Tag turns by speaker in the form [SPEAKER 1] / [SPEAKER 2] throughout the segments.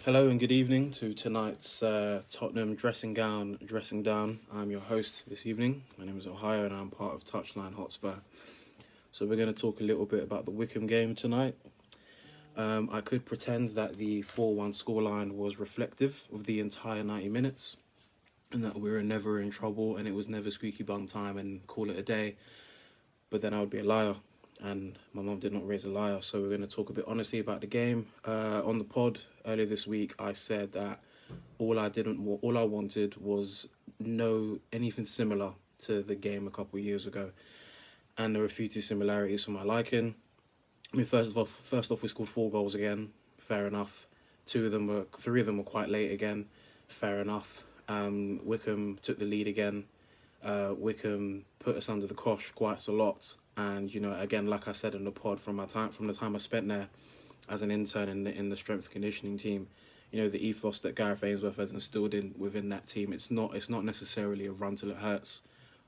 [SPEAKER 1] Hello and good evening to tonight's Tottenham dressing down. I'm your host this evening. My name is Ohio and I'm part of TOUCHLINE HOTSPUR. So we're going to talk a little bit about the Wycombe game tonight. I could pretend that the 4-1 scoreline was reflective of the entire 90 minutes and that we were never in trouble and it was never squeaky bum time and call it a day. But then I would be a liar. And my mum did not raise a liar, so we're going to talk a bit honestly about the game. On the pod earlier this week, I said that all I wanted was no anything similar to the game a couple of years ago, and there were a few similarities for my liking. I mean, first off, we scored 4 goals again. Fair enough. 3 of them were quite late again. Fair enough. Wycombe took the lead again. Wycombe put us under the cosh quite a lot. And, you know, again, like I said in the pod, from the time I spent there as an intern in the strength and conditioning team, you know, the ethos that Gareth Ainsworth has instilled within that team, it's not necessarily a run till it hurts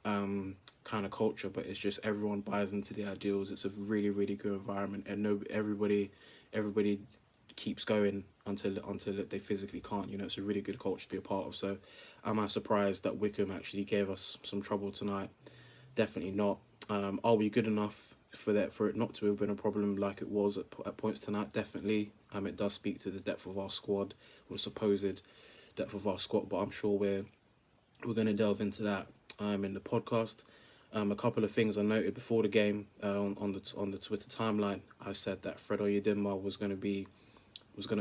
[SPEAKER 1] kind of culture, but it's just everyone buys into the ideals. It's a really, really good environment, and everybody keeps going until they physically can't. You know, it's a really good culture to be a part of. So, am I surprised that Wycombe actually gave us some trouble tonight? Definitely not. Are we good enough for it not to have been a problem like it was at points tonight? Definitely. It does speak to the depth of our squad, or the supposed depth of our squad, but I'm sure we're going to delve into that in the podcast. A couple of things I noted before the game on the Twitter timeline. I said that Fred Oyedinma was going to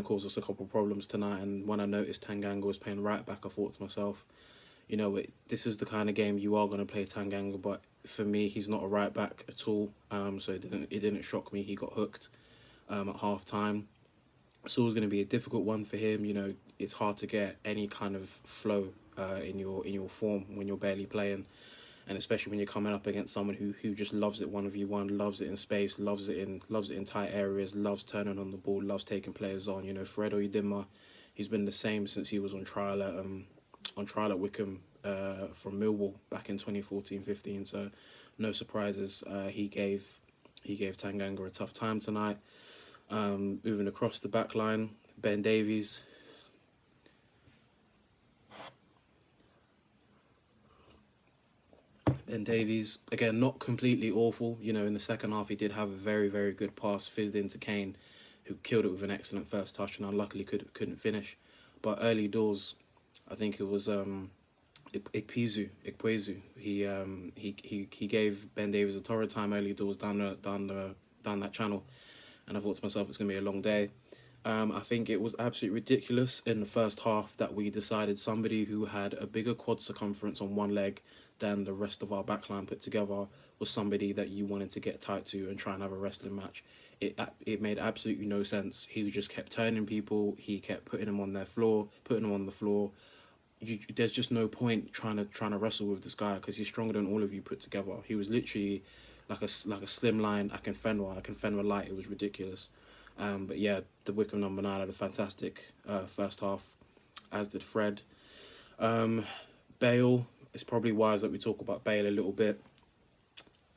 [SPEAKER 1] cause us a couple of problems tonight, and when I noticed TAnguy was playing right back, I thought to myself, you know, this is the kind of game you are going to play TAnguy, but for me, he's not a right back at all. So it didn't shock me. He got hooked at half time. It's always going to be a difficult one for him. You know, it's hard to get any kind of flow in your form when you're barely playing, and especially when you're coming up against someone who just loves it 1v1, loves it in space, loves it in tight areas, loves turning on the ball, loves taking players on. You know, Fred Oyedinma, he's been the same since he was on trial at Wycombe from Millwall back in 2014-15. So no surprises. He gave TAnguy a tough time tonight. Moving across the back line, Ben Davies. Again, not completely awful. You know, in the second half, he did have a very, very good pass fizzed into Kane, who killed it with an excellent first touch and unluckily couldn't finish. But early doors, I think it was Ikpeazu. He gave Ben Davies a torrid time early doors down that channel, and I thought to myself, it's going to be a long day. I think it was absolutely ridiculous in the first half that we decided somebody who had a bigger quad circumference on one leg than the rest of our backline put together was somebody that you wanted to get tight to and try and have a wrestling match. It made absolutely no sense. He just kept turning people. He kept putting them on the floor. There's just no point trying to wrestle with this guy because he's stronger than all of you put together. He was literally like a slimline Akinfenwa light. It was ridiculous. But yeah, the Wycombe number 9 had a fantastic first half, as did Fred. Bale, it's probably wise that we talk about Bale a little bit.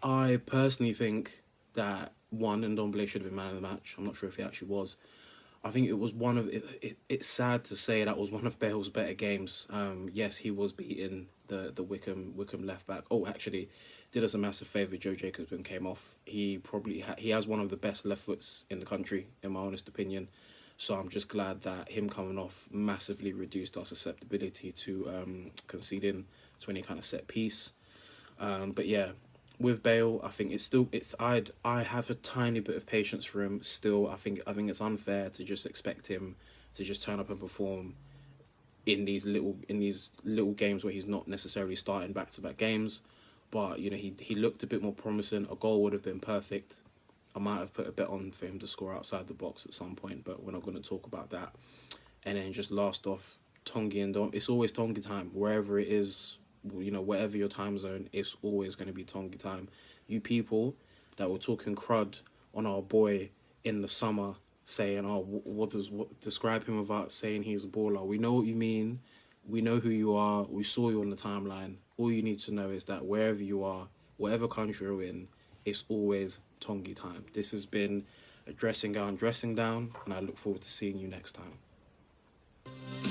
[SPEAKER 1] I personally think that Ndombele should have been man of the match. I'm not sure if he actually was. I think it was it's sad to say that was one of Bale's better games. Yes, he was beating the Wycombe left back. Oh, actually, did us a massive favour. Joe Jacobson came off. He probably he has one of the best left foots in the country, in my honest opinion. So I'm just glad that him coming off massively reduced our susceptibility to conceding to any kind of set piece. But yeah, with Bale, I think I have a tiny bit of patience for him still. I think it's unfair to just expect him to just turn up and perform in these little games where he's not necessarily starting back-to-back games. But you know, he looked a bit more promising. A goal would have been perfect. I might have put a bet on for him to score outside the box at some point, but we're not going to talk about that. And then just last off, TAnguy and Dom. It's always TAnguy time wherever it is. You know, whatever your time zone, it's always going to be TAnguy time. You people that were talking crud on our boy in the summer, saying, what describe him without saying he's a baller. We know what you mean. We know who you are. We saw you on the timeline. All you need to know is that wherever you are, whatever country you're in, it's always TAnguy time. This has been a dressing down, and I look forward to seeing you next time. bye.